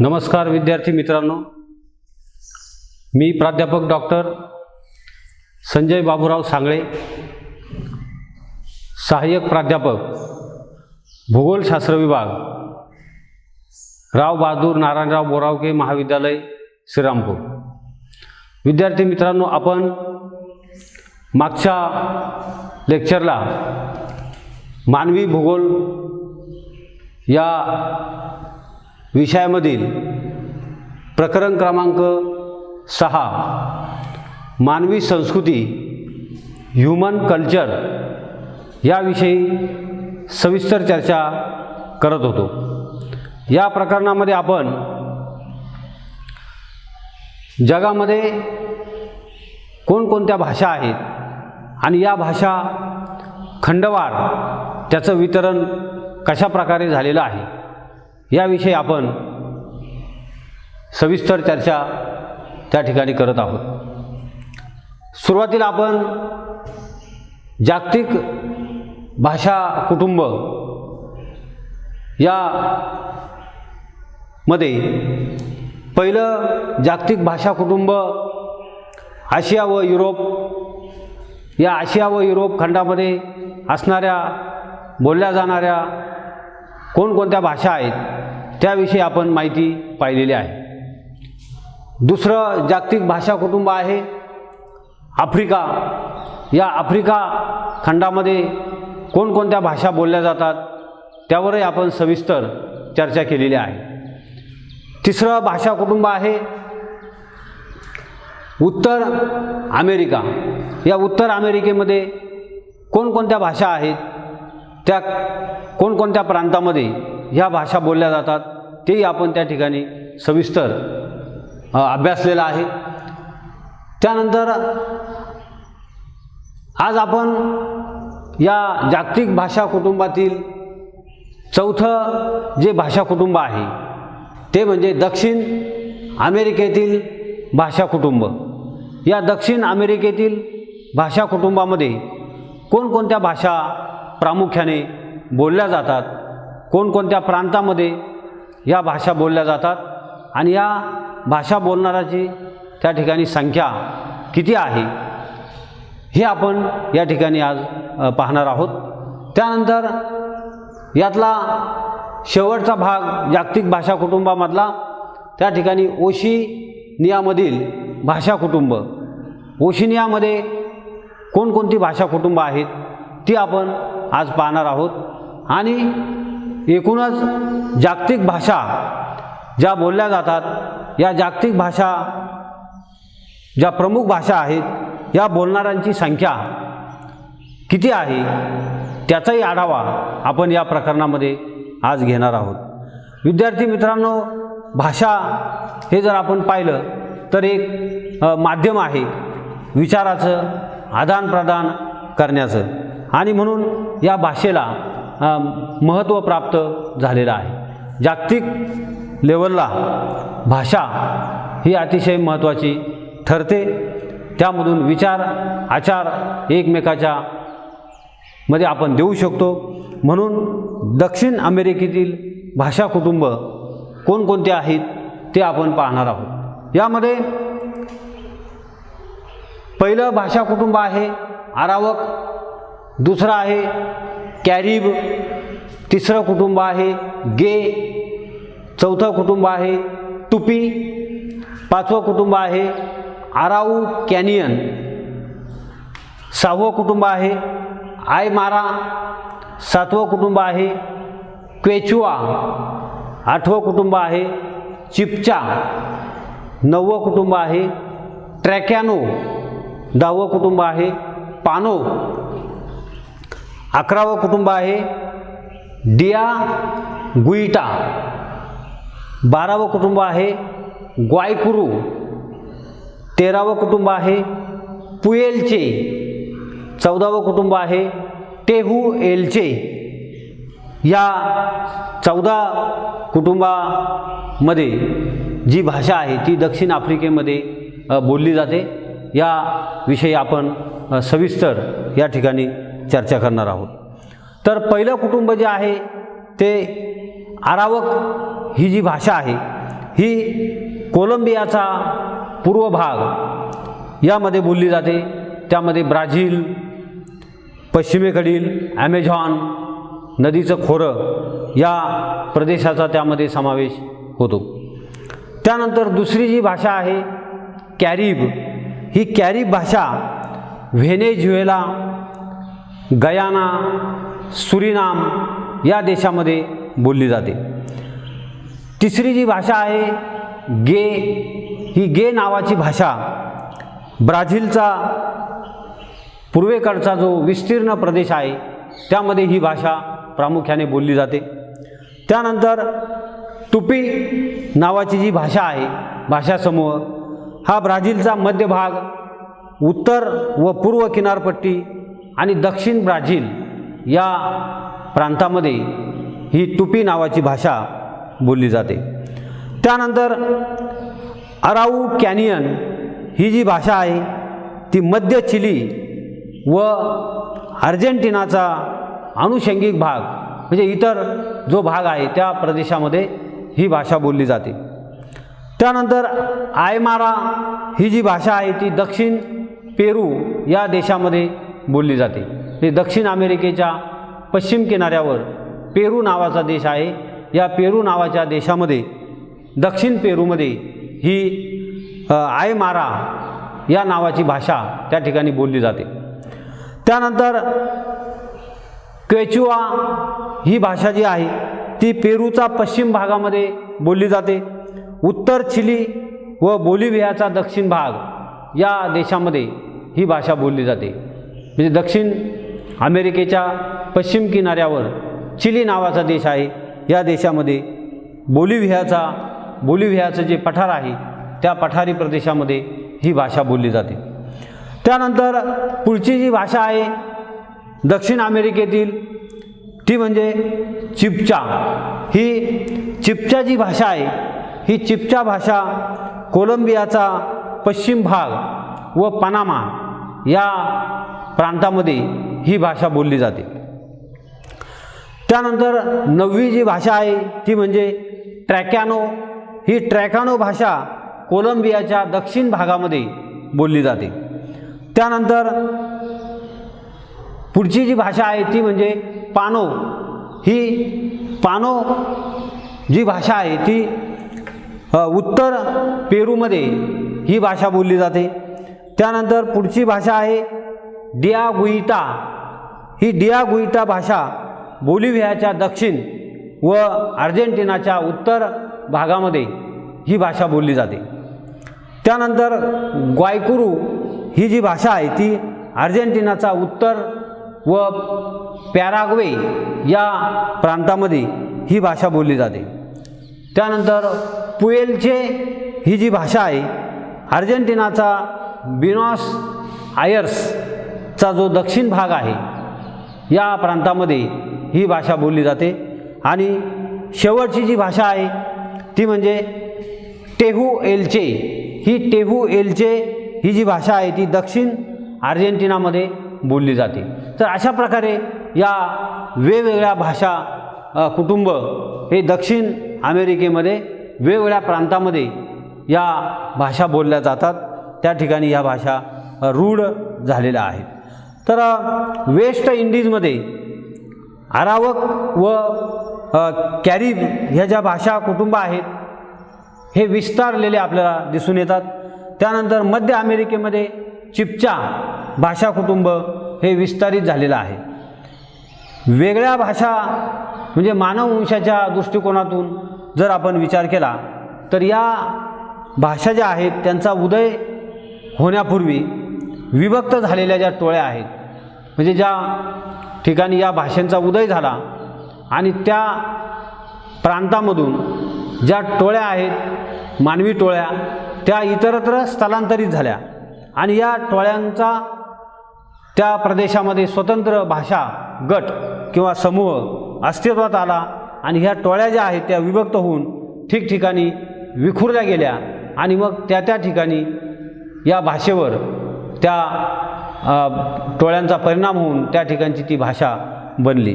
नमस्कार विद्यार्थी मित्रांनो, मी प्राध्यापक डॉक्टर संजय बाबूराव सांगळे, सहाय्यक प्राध्यापक भूगोलशास्त्र विभाग, राव बहादूर नारायणराव बोरावके महाविद्यालय श्रीरामपूर। विद्यार्थी मित्रांनो, आपण मागच्या लेक्चरला मानवी भूगोल या विषयामधील प्रकरण क्रमांक 6 मानवी संस्कृती ह्यूमन कल्चर याविषयी सविस्तर चर्चा करत होतो। या प्रकरणामध्ये आपण जगामध्ये कोणकोणत्या भाषा आहेत आणि या भाषा खंडवार त्याचं वितरण कशा प्रकारे झालेलं आहे याविषयी आपण सविस्तर चर्चा त्या ठिकाणी करत आहोत। सुरुवातीला आपण जागतिक भाषा कुटुंब या मध्ये पहिलं जागतिक भाषा कुटुंब आशिया व युरोप, या आशिया व युरोप खंडामध्ये असणाऱ्या बोलल्या जाणाऱ्या कोणकोणत्या भाषा आहेत त्याविषयी आपण माहिती पाहिलेली आहे। दुसरं जागतिक भाषा कुटुंब आहे आफ्रिका। या आफ्रिका खंडामध्ये कोणकोणत्या भाषा बोलल्या जातात त्यावरही आपण सविस्तर चर्चा केलेली आहे। तिसरं भाषा कुटुंब आहे उत्तर अमेरिका। या उत्तर अमेरिकेमध्ये कोणकोणत्या भाषा आहेत, त्या कोणकोणत्या प्रांतामध्ये ह्या भाषा बोलल्या जातात तेही आपण त्या ठिकाणी सविस्तर अभ्यासलेला आहे। त्यानंतर आज आपण या जागतिक भाषा कुटुंबातील चौथं जे भाषा कुटुंब आहे ते म्हणजे दक्षिण अमेरिकेतील भाषा कुटुंब। या दक्षिण अमेरिकेतील भाषा कुटुंबामध्ये कोणकोणत्या भाषा प्रामुख्याने बोलल्या जातात, कोणकोणत्या प्रांतामध्ये या भाषा बोलल्या जातात आणि या भाषा बोलणाऱ्याची त्या ठिकाणी संख्या किती आहे हे आपण या ठिकाणी आज पाहणार आहोत। त्यानंतर यातला शेवटचा भाग जागतिक भाषा कुटुंबामधला त्या ठिकाणी ओशिनियामधील भाषा कुटुंब, ओशिनियामध्ये कोणकोणती भाषा कुटुंब आहेत ती आपण आज पाहणार आहोत। आणि एकूणच जागतिक भाषा ज्या बोलल्या जातात, या जागतिक भाषा ज्या प्रमुख भाषा आहेत या बोलणाऱ्यांची संख्या किती आहे त्याचाही आढावा आपण या प्रकरणामध्ये आज घेणार आहोत। विद्यार्थी मित्रांनो, भाषा हे जर आपण पाहिलं तर एक माध्यम आहे विचाराचं आदानप्रदान करण्याचं, आणि म्हणून या भाषेला महत्त्व प्राप्त झालेलं आहे। जागतिक लेवलला भाषा ही अतिशय महत्त्वाची ठरते। त्यामधून विचार आचार एकमेकाच्या मध्ये आपण देऊ शकतो। म्हणून दक्षिण अमेरिकेतील भाषा कुटुंब कोणकोणते आहेत ते आपण पाहणार आहोत। यामध्ये पहिलं भाषा कुटुंब आहे अरावक, दुसरं आहे कॅरिब, तिसरं कुटुंब आहे गे, चौथं कुटुंब आहे टुपी, पाचवं कुटुंब आहे आराऊ कॅनियन, सहावं कुटुंब आहे आयमारा, सातवं कुटुंब आहे क्वेचुआ, आठवं कुटुंब आहे चिप्चा, नववं कुटुंब आहे ट्रॅकॅनो, दहावं कुटुंब आहे पानो, 11वं कुटुंब आहे डियागुइटा, 12वं कुटुंब आहे ग्वायकुरू, 13वं कुटुंब आहे पुएलचे, 14वं कुटुंब आहे टेहुएलचे। या 14 कुटुंबामध्ये जी भाषा आहे ती दक्षिण आफ्रिकेमध्ये बोलली जाते। या विषयी आपण सविस्तर या ठिकाणी चर्चा करणार आहोत। तर पहिलं कुटुंब जे आहे ते अरावक ही जी भाषा आहे ही कोलंबियाचा पूर्व भाग यामध्ये बोलली जाते. त्यामध्ये ब्राझील, पश्चिमेकडील ॲमेझॉन नदीचं खोरं या प्रदेशाचा त्यामध्ये समावेश होतो. त्यानंतर दुसरी जी भाषा आहे कॅरिब, ही कॅरिब भाषा व्हेनेझुएला, गयाना, सुरिनाम या देशामध्ये बोलली जाते. तिसरी जी भाषा आहे गे, ही गे नावाची भाषा ब्राझीलचा पूर्वेकडचा जो विस्तीर्ण प्रदेश आहे त्यामध्ये ही भाषा प्रामुख्याने बोलली जाते. त्यानंतर तुपी नावाची जी भाषा आहे भाषासमूह, हा ब्राझीलचा मध्य भाग, उत्तर व पूर्व किनारपट्टी आणि दक्षिण ब्राझील या प्रांतामध्ये ही तुपी नावाची भाषा बोलली जाते. त्यानंतर अराऊ कॅनियन ही जी भाषा आहे ती मध्य चिली व अर्जेंटिनाचा अनुषंगिक भाग म्हणजे इतर जो भाग आहे त्या प्रदेशामध्ये ही भाषा बोलली जाते. त्यानंतर आयमारा ही जी भाषा आहे ती दक्षिण पेरू या देशामध्ये बोलली जाते. हे दक्षिण अमेरिकेच्या पश्चिम किनाऱ्यावर पेरू नावाचा देश आहे. या पेरू नावाच्या देशामध्ये दक्षिण पेरूमध्ये ही आयमारा या नावाची भाषा त्या ठिकाणी बोलली जाते. त्यानंतर क्वेचुआ ही भाषा जी आहे ती पेरूचा पश्चिम भागामध्ये बोलली जाते. उत्तर चिली व बोलिव्हियाचा दक्षिण भाग या देशामध्ये ही भाषा बोलली जाते. म्हणजे दक्षिण अमेरिकेच्या पश्चिम किनाऱ्यावर चिली नावाचा देश आहे. या देशामध्ये बोलिव्हियाचं जे पठार आहे त्या पठारी प्रदेशामध्ये ही भाषा बोलली जाते. त्यानंतर पुढची जी भाषा आहे दक्षिण अमेरिकेतील ती म्हणजे चिप्चा. ही चिप्चा जी भाषा आहे ही चिप्चा भाषा कोलंबियाचा पश्चिम भाग व पनामा या प्रांतामध्ये ही भाषा बोलली जाते. त्यानंतर नववी जी भाषा आहे ती म्हणजे ट्रॅकॅनो. ही ट्रॅकॅनो भाषा कोलंबियाच्या दक्षिण भागामध्ये बोलली जाते. त्यानंतर पुढची जी भाषा आहे ती म्हणजे पानो. ही पानो जी भाषा आहे ती उत्तर पेरूमध्ये ही भाषा बोलली जाते. त्यानंतर पुढची भाषा आहे डियागुइटा. ही डियागुइटा भाषा बोलिव्हियाच्या दक्षिण व अर्जेंटिनाच्या उत्तर भागामध्ये ही भाषा बोलली जाते. त्यानंतर ग्वायकुरू ही जी भाषा आहे ती अर्जेंटिनाचा उत्तर व पॅराग्वे या प्रांतामध्ये ही भाषा बोलली जाते. त्यानंतर पुएलचे ही जी भाषा आहे अर्जेंटिनाचा बिनॉस आयर्सचा जो दक्षिण भाग आहे या प्रांतामध्ये ही भाषा बोलली जाते. आणि शेवटची जी भाषा आहे ती म्हणजे टेहू एल्चे. ही टेहू एल्चे ही जी भाषा आहे ती दक्षिण अर्जेंटिनामध्ये बोलली जाते. तर अशा प्रकारे या वेगवेगळ्या भाषा कुटुंब हे दक्षिण अमेरिकेमध्ये वेगवेगळ्या प्रांतामध्ये या भाषा बोलल्या जातात. त्या ठिकाणी या भाषा रूढ झालेल्या आहेत. तर वेस्ट इंडिजमध्ये अरावक व कॅरिब ह्या ज्या भाषा कुटुंब आहेत हे विस्तारलेले आपल्याला दिसून येतात. त्यानंतर मध्य अमेरिकेमध्ये चिप्चा भाषा कुटुंब हे विस्तारित झालेलं आहे. वेगळ्या भाषा म्हणजे मानववंशाच्या दृष्टिकोनातून जर आपण विचार केला तर या भाषा ज्या आहेत त्यांचा उदय होण्यापूर्वी विभक्त झालेल्या ज्या टोळ्या आहेत म्हणजे ज्या ठिकाणी या भाषांचा उदय झाला आणि त्या प्रांतामधून ज्या टोळ्या आहेत मानवी टोळ्या त्या इतरत्र स्थलांतरित झाल्या आणि या टोळ्यांचा त्या प्रदेशामध्ये स्वतंत्र भाषा गट किंवा समूह अस्तित्वात आला आणि ह्या टोळ्या ज्या आहेत त्या विभक्त होऊन ठिकठिकाणी विखुरल्या गेल्या आणि मग त्या ठिकाणी या भाषेवर त्या टोळ्यांचा परिणाम होऊन त्या ठिकाणची ती भाषा बनली.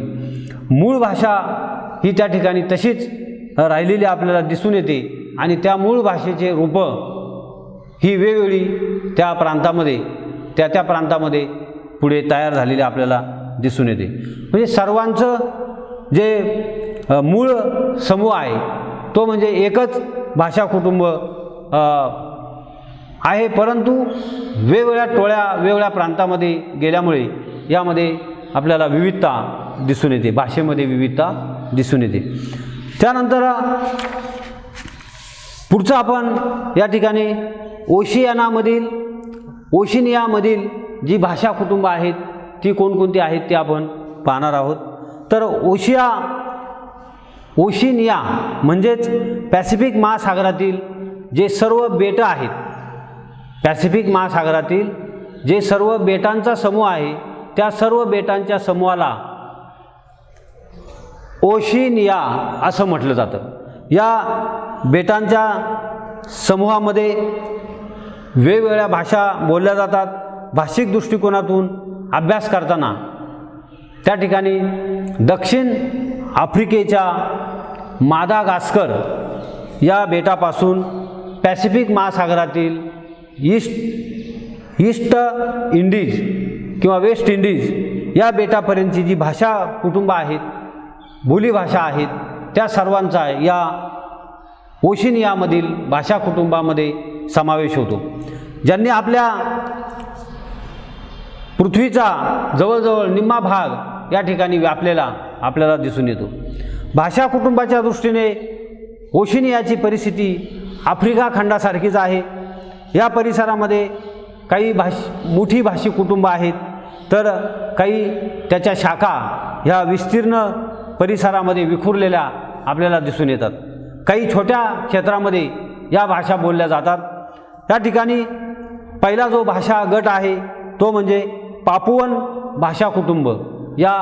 मूळ भाषा ही त्या ठिकाणी तशीच राहिलेली आपल्याला दिसून येते. आणि त्या मूळ भाषेचे रूपं ही वेगवेगळी त्या प्रांतामध्ये त्या प्रांतामध्ये पुढे तयार झालेली आपल्याला दिसून येते. म्हणजे सर्वांचं जे मूळ समूह आहे तो म्हणजे एकच भाषा कुटुंब आहे, परंतु वेगवेगळ्या टोळ्या वेगवेगळ्या प्रांतामध्ये गेल्यामुळे यामध्ये आपल्याला विविधता दिसून येते, भाषेमध्ये विविधता दिसून येते. त्यानंतर पुढचं आपण या ठिकाणी ओशिनियामधील जी भाषा कुटुंब आहेत ती कोणकोणती आहेत ते आपण पाहणार आहोत. तर ओशिनिया म्हणजेच पॅसिफिक महासागरातील जे सर्व बेटं आहेत, पॅसिफिक महासागरातील जे सर्व बेटांचा समूह आहे त्या सर्व बेटांच्या समूहाला ओशिनिया असं म्हटलं जातं. या बेटांच्या समूहामध्ये वेगवेगळ्या भाषा बोलल्या जातात. भाषिक दृष्टिकोनातून अभ्यास करताना त्या ठिकाणी दक्षिण आफ्रिकेच्या मादागास्कर या बेटापासून पॅसिफिक महासागरातील ईस्ट इंडीज किंवा वेस्ट इंडीज या बेटापर्यंतची जी भाषा कुटुंब आहेत, बोलीभाषा आहेत, त्या सर्वांचा या ओशिनियामधील भाषा कुटुंबामध्ये समावेश होतो. ज्यांनी आपल्या पृथ्वीचा जवळजवळ निम्मा भाग या ठिकाणी व्यापलेला आपल्याला दिसून येतो. भाषा कुटुंबाच्या दृष्टीने ओशिनियाची परिस्थिती आफ्रिका खंडासारखीच आहे. या परिसरामध्ये काही मोठी भाषिक कुटुंब आहेत, तर काही त्याच्या शाखा ह्या विस्तीर्ण परिसरामध्ये विखुरलेल्या आपल्याला दिसून येतात. काही छोट्या क्षेत्रामध्ये या भाषा बोलल्या जातात. त्या ठिकाणी पहिला जो भाषा गट आहे तो म्हणजे पापुअन भाषा कुटुंब. या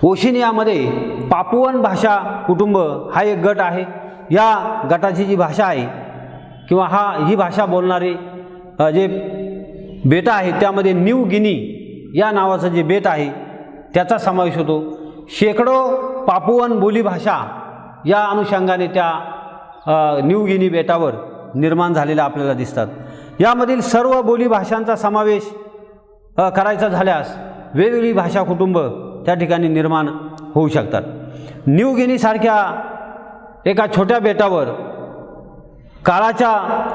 ओशिनियामध्ये पापुअन भाषा कुटुंब हा एक गट आहे. या गटाची जी भाषा आहे किंवा ही भाषा बोलणारे जे बेटा आहेत त्यामध्ये न्यू गिनी या नावाचं जे बेट आहे त्याचा समावेश होतो. शेकडो पापुअन बोलीभाषा या अनुषंगाने त्या न्यू गिनी बेटावर निर्माण झालेल्या आपल्याला दिसतात. यामधील सर्व बोलीभाषांचा समावेश करायचा झाल्यास वेगवेगळी भाषा कुटुंब त्या ठिकाणी निर्माण होऊ शकतात. न्यू गिनीसारख्या एका छोट्या बेटावर काळाच्या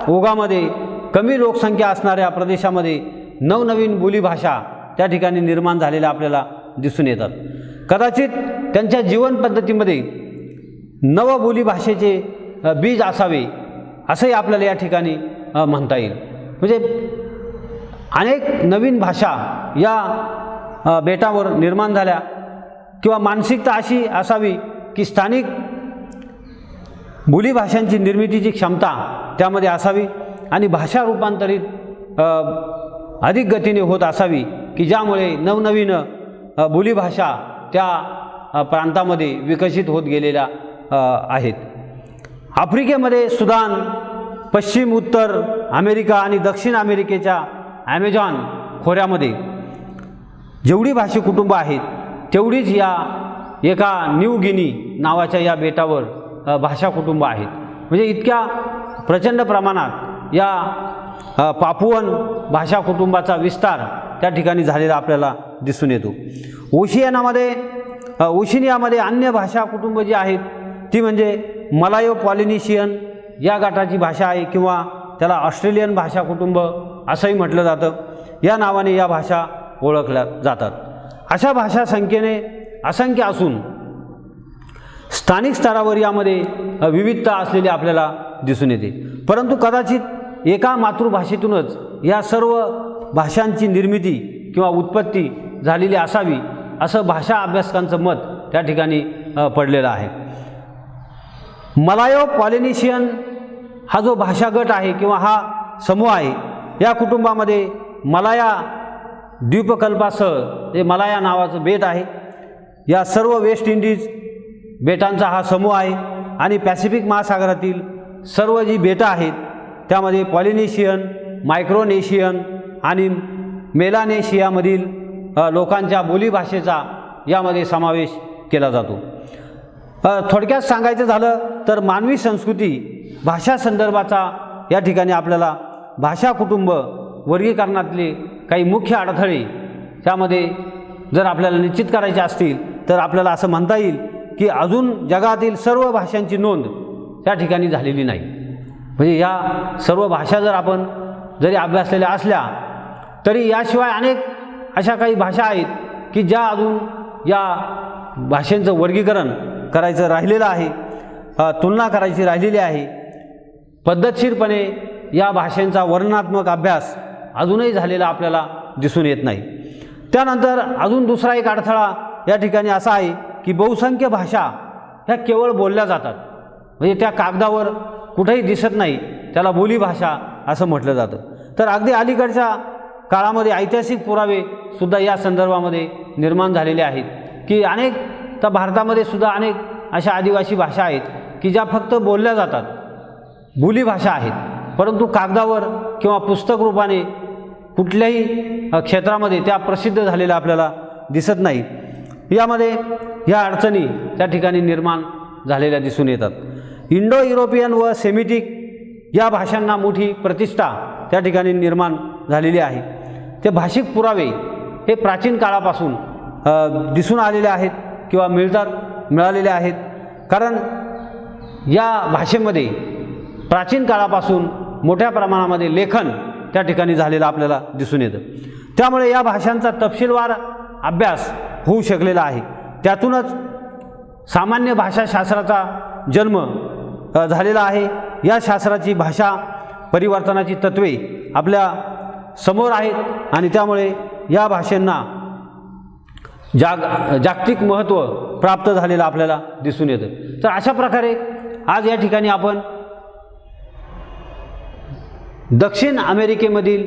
ओघामध्ये कमी लोकसंख्या असणाऱ्या प्रदेशामध्ये नवनवीन बोलीभाषा त्या ठिकाणी निर्माण झालेल्या आपल्याला दिसून येतात. कदाचित त्यांच्या जीवन पद्धतीमध्ये नवबोली भाषेचे बीज असावे असंही आपल्याला या ठिकाणी म्हणता येईल. म्हणजे अनेक नवीन भाषा या बेटावर निर्माण झाल्या किंवा मानसिकता अशी असावी की स्थानिक बोलीभाषांची निर्मितीची क्षमता त्यामध्ये असावी आणि भाषा रूपांतरित अधिक गतीने होत असावी की ज्यामुळे नवनवीन बोलीभाषा त्या प्रांतामध्ये विकसित होत गेलेल्या आहेत. आफ्रिकेमध्ये सुदान, पश्चिम उत्तर अमेरिका आणि दक्षिण अमेरिकेच्या ॲमेझॉन खोऱ्यामध्ये जेवढी भाषिक कुटुंब आहेत तेवढीच या एका न्यू गिनी नावाच्या या बेटावर भाषा कुटुंब आहेत. म्हणजे इतक्या प्रचंड प्रमाणात या पापुअन भाषा कुटुंबाचा विस्तार त्या ठिकाणी झालेला आपल्याला दिसून येतो. ओशिनियामध्ये अन्य भाषा कुटुंब जी आहेत ती म्हणजे मलायो पॉलिनेशियन या गटाची भाषा आहे किंवा त्याला ऑस्ट्रेलियन भाषा कुटुंब असंही म्हटलं जातं. या नावाने या भाषा ओळखल्या जातात. अशा भाषा संख्येने असंख्य असून स्थानिक स्तरावर यामध्ये विविधता असलेली आपल्याला दिसून येते. परंतु कदाचित एका मातृभाषेतूनच या सर्व भाषांची निर्मिती किंवा उत्पत्ती झालेली असावी असं भाषा अभ्यासकांचं मत त्या ठिकाणी पडलेलं आहे. मलायो पॉलिनेशियन हा जो भाषा गट आहे किंवा हा समूह आहे या कुटुंबामध्ये मलाया द्वीपकल्पासह जे मलाया नावाचं बेट आहे, या सर्व वेस्ट इंडीज बेटांचा हा समूह आहे आणि पॅसिफिक महासागरातील सर्व जी बेटं आहेत त्यामध्ये पॉलिनेशियन, मायक्रोनेशियन आणि मेलानेशियामधील लोकांच्या बोलीभाषेचा यामध्ये समावेश केला जातो. थोडक्यात सांगायचं झालं तर मानवी संस्कृती भाषा संदर्भाचा या ठिकाणी आपल्याला भाषा कुटुंब वर्गीकरणातले काही मुख्य अडथळे त्यामध्ये जर आपल्याला निश्चित करायचे असतील तर आपल्याला असं म्हणता येईल की अजून जगातील सर्व भाषांची नोंद त्या ठिकाणी झालेली नाही. म्हणजे या सर्व भाषा जर आपण जरी अभ्यासलेल्या असल्या तरी याशिवाय अनेक अशा काही भाषा आहेत की ज्या अजून या भाषेंचं वर्गीकरण करायचं राहिलेलं आहे, तुलना करायची राहिलेली आहे. पद्धतशीरपणे या भाषांचा वर्णनात्मक अभ्यास अजूनही झालेला आपल्याला दिसून येत नाही. त्यानंतर अजून दुसरा एक अडथळा या ठिकाणी असा आहे की बहुसंख्य भाषा ह्या केवळ बोलल्या जातात, म्हणजे त्या कागदावर कुठेही दिसत नाही, त्याला बोलीभाषा असं म्हटलं जातं. तर अगदी अलीकडच्या काळामध्ये ऐतिहासिक पुरावे सुद्धा या संदर्भामध्ये निर्माण झालेले आहेत की अनेक तर भारतामध्ये सुद्धा अनेक अशा आदिवासी भाषा आहेत की ज्या फक्त बोलल्या जातात, बोलीभाषा आहेत, परंतु कागदावर किंवा पुस्तक रूपाने कुठल्याही क्षेत्रामध्ये त्या प्रसिद्ध झालेल्या आपल्याला दिसत नाही. यामध्ये ह्या अडचणी त्या ठिकाणी निर्माण झालेल्या दिसून येतात. इंडो युरोपियन व सेमिटिक या भाषांना मोठी प्रतिष्ठा त्या ठिकाणी निर्माण झालेली आहे. ते भाषिक पुरावे हे प्राचीन काळापासून दिसून आलेले आहेत किंवा मिळालेले आहेत, कारण या भाषेमध्ये प्राचीन काळापासून मोठ्या प्रमाणामध्ये लेखन त्या ठिकाणी झालेलं आपल्याला दिसून येतं. त्यामुळे या भाषांचा तपशीलवार अभ्यास होऊ शकलेला आहे. त्यातूनच सामान्य भाषाशास्त्राचा जन्म झालेला आहे. या शास्त्राची भाषा परिवर्तनाची तत्त्वे आपल्या समोर आहेत आणि त्यामुळे या भाषांना जागतिक महत्त्व प्राप्त झालेलं आपल्याला दिसून येतं. तर अशा प्रकारे आज या ठिकाणी आपण दक्षिण अमेरिकेमधील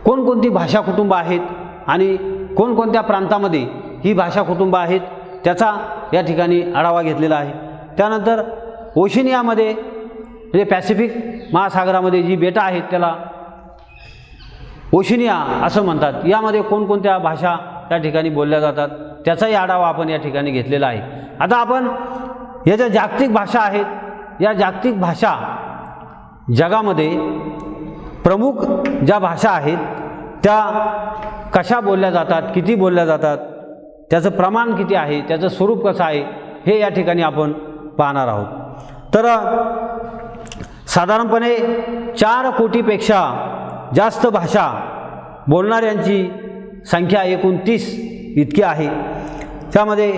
कोणकोणती भाषा कुटुंब आहेत आणि कोणकोणत्या प्रांतामध्ये ही भाषा कुटुंब आहेत त्याचा या ठिकाणी आढावा घेतलेला आहे. त्यानंतर ओशिनियामध्ये म्हणजे पॅसिफिक महासागरामध्ये जी बेटं आहेत त्याला ओशिनिया असं म्हणतात. यामध्ये कोणकोणत्या भाषा त्या ठिकाणी बोलल्या जातात त्याचाही आढावा आपण या ठिकाणी घेतलेला आहे. आता आपण या ज्या जागतिक भाषा आहेत, या जागतिक भाषा जगामध्ये प्रमुख ज्या भाषा आहेत त्या कशा बोलल्या जातात, किती बोलल्या जातात, त्याचं प्रमाण किती आहे, त्याचं स्वरूप कसं आहे, हे या ठिकाणी आपण पाहणार आहोत. तर साधारणपणे 4 कोटीपेक्षा जास्त भाषा बोलणाऱ्यांची संख्या एकूण 30 इतकी आहे. त्यामध्ये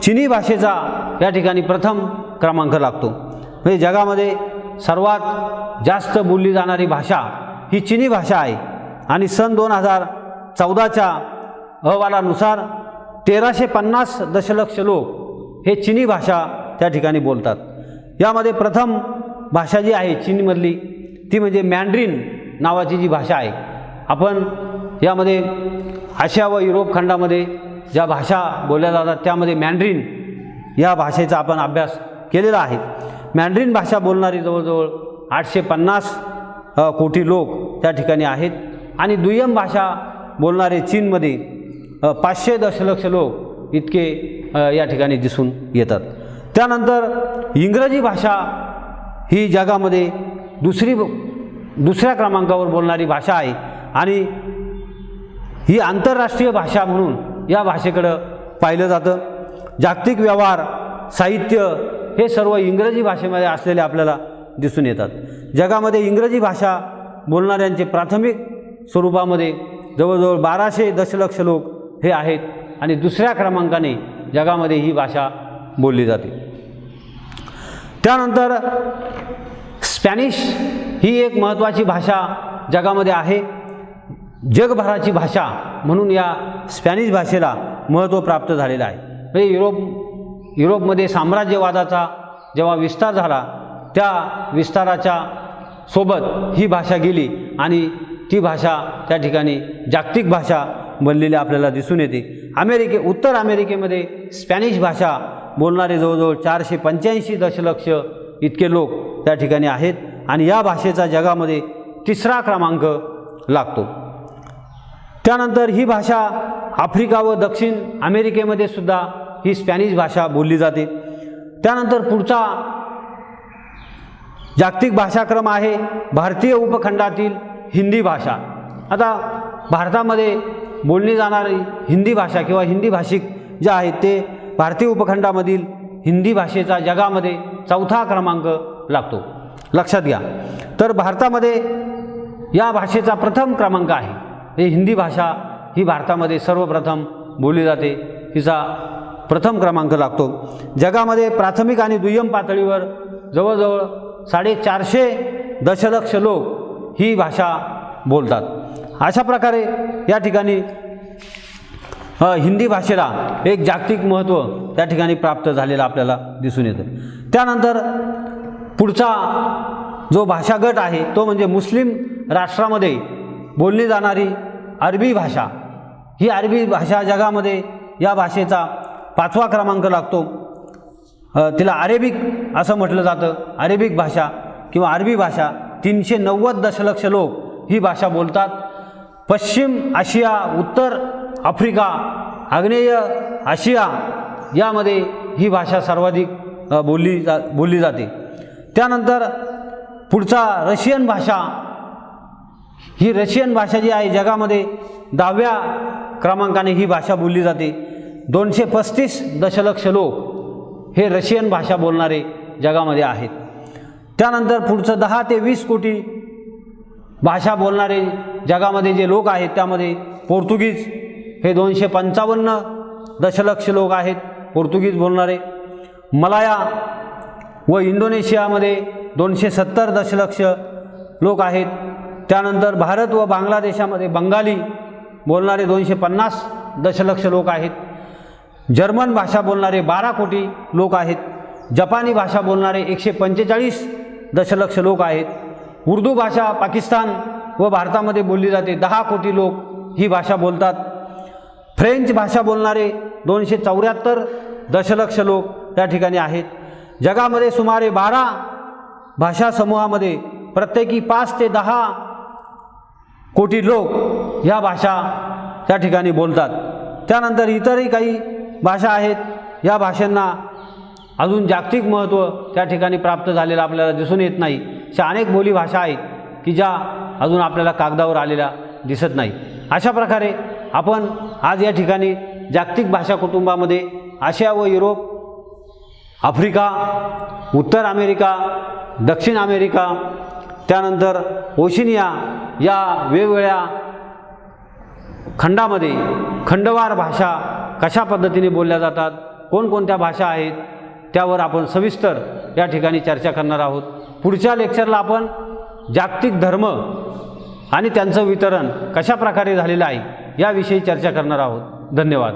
चिनी भाषेचा या ठिकाणी प्रथम क्रमांक लागतो. म्हणजे जगामध्ये सर्वात जास्त बोलली जाणारी भाषा ही चिनी भाषा आहे आणि सन 2014च्या अहवालानुसार 1350 दशलक्ष लोक हे चिनी भाषा त्या ठिकाणी बोलतात. यामध्ये प्रथम भाषा जी आहे चीनमधली ती म्हणजे मॅन्ड्रीन नावाची जी भाषा आहे. आपण यामध्ये आशिया व युरोप खंडामध्ये ज्या भाषा बोलल्या जातात त्यामध्ये मॅन्ड्रीन या भाषेचा आपण अभ्यास केलेला आहे. मॅन्ड्रीन भाषा बोलणारी जवळजवळ 850 कोटी लोक त्या ठिकाणी आहेत आणि दुय्यम भाषा बोलणारे चीनमध्ये 500 दशलक्ष लोक इतके या ठिकाणी दिसून येतात. त्यानंतर इंग्रजी भाषा ही जगामध्ये दुसऱ्या क्रमांकावर बोलणारी भाषा आहे आणि ही आंतरराष्ट्रीय भाषा म्हणून या भाषेकडं पाहिलं जातं. जागतिक व्यवहार, साहित्य हे सर्व इंग्रजी भाषेमध्ये असलेले आपल्याला दिसून येतात. जगामध्ये इंग्रजी भाषा बोलणाऱ्यांचे प्राथमिक स्वरूपामध्ये जवळजवळ 1200 दशलक्ष लोक हे आहेत आणि दुसऱ्या क्रमांकाने जगामध्ये ही भाषा बोलली जाते. त्यानंतर स्पॅनिश ही एक महत्त्वाची भाषा जगामध्ये आहे. जगभराची भाषा म्हणून या स्पॅनिश भाषेला महत्त्व प्राप्त झालेलं आहे. म्हणजे युरोपमध्ये साम्राज्यवादाचा जेव्हा विस्तार झाला त्या विस्ताराच्या सोबत ही भाषा गेली आणि ती भाषा त्या ठिकाणी जागतिक भाषा बनलेली आपल्याला दिसून येते. उत्तर अमेरिकेमध्ये स्पॅनिश भाषा बोलणारे जवळजवळ 485 दशलक्ष इतके लोक त्या ठिकाणी आहेत आणि या भाषेचा जगामध्ये 3रा क्रमांक लागतो. त्यानंतर ही भाषा आफ्रिका व दक्षिण अमेरिकेमध्ये सुद्धा ही स्पॅनिश भाषा बोलली जाते. त्यानंतर पुढचा जागतिक भाषाक्रम आहे भारतीय उपखंडातील हिंदी भाषा। आता भारतामध्ये बोलली जाणारी हिंदी भाषा किंवा हिंदी भाषिक जे आहेत ते भारतीय उपखंडामधील हिंदी भाषेचा जगामध्ये 4था क्रमांक लागतो, लक्षात घ्या। तर भारतामध्ये या भाषेचा प्रथम क्रमांक आहे। हे हिंदी भाषा ही भारतामध्ये सर्वप्रथम बोलली जाते, तिचा प्रथम क्रमांक लागतो। जगामध्ये प्राथमिक आणि दुय्यम पातळीवर जवळजवळ 450 दशलक्ष लोक ही भाषा बोलतात। अशा प्रकारे या ठिकाणी हिंदी भाषेला एक जागतिक महत्त्व त्या ठिकाणी प्राप्त झालेलं आपल्याला दिसून येतं। त्यानंतर पुढचा जो भाषा गट आहे तो म्हणजे मुस्लिम राष्ट्रामध्ये बोलली जाणारी अरबी भाषा। ही अरबी भाषा जगामध्ये या भाषेचा 5वा क्रमांक लागतो। तिला अरेबिक असं म्हटलं जातं। अरेबिक भाषा किंवा अरबी भाषा 390 दशलक्ष लोक ही भाषा बोलतात। पश्चिम आशिया, उत्तर आफ्रिका, आग्नेय आशिया यामध्ये ही भाषा सर्वाधिक बोलली जाते। त्यानंतर पुढचा रशियन भाषा, ही रशियन भाषा जी आहे जगामध्ये 10व्या क्रमांकाने ही भाषा बोलली जाते। 235 दशलक्ष लोक हे रशियन भाषा बोलणारे जगामध्ये आहेत। त्यानंतर पुढचं 10 ते 20 कोटी भाषा बोलणारे जगामध्ये जे लोक आहेत त्यामध्ये पोर्तुगीज हे 255 दशलक्ष लोक आहेत पोर्तुगीज बोलणारे। मलाया व इंडोनेशियामध्ये 270 दशलक्ष लोक आहेत। त्यानंतर भारत व बांगलादेशामध्ये बंगाली बोलणारे 250 दशलक्ष लोक आहेत। जर्मन भाषा बोलणारे 12 कोटी लोक आहेत। जपानी भाषा बोलणारे 145 दशलक्ष लोक आहेत। उर्दू भाषा पाकिस्तान व भारतामध्ये बोलली जाते, 10 कोटी लोक ही भाषा बोलतात। फ्रेंच भाषा बोलणारे 274 दशलक्ष लोक त्या ठिकाणी आहेत। जगामध्ये सुमारे 12 भाषा समूहामध्ये प्रत्येकी 5 ते 10 कोटी लोक ह्या भाषा त्या ठिकाणी बोलतात। त्यानंतर इतरही काही भाषा आहेत, या भाषांना अजून जागतिक महत्त्व त्या ठिकाणी प्राप्त झालेलं आपल्याला दिसून येत नाही। अशा अनेक बोली भाषा आहेत की ज्या अजून आपल्याला कागदावर आलेल्या दिसत नाही। अशा प्रकारे आपण आज या ठिकाणी जागतिक भाषा कुटुंबामध्ये आशिया व युरोप, आफ्रिका, उत्तर अमेरिका, दक्षिण अमेरिका, त्यानंतर ओशिनिया या वेगवेगळ्या खंडामध्ये खंडवार भाषा कशा पद्धतीने बोलल्या जातात, कोणकोणत्या भाषा आहेत त्यावर आपण सविस्तर या ठिकाणी चर्चा करणार आहोत। पुढच्या लेक्चरला आपण जागतिक धर्म आणि त्यांचं वितरण कशा प्रकारे झालेलं आहे याविषयी चर्चा करणार आहोत। धन्यवाद।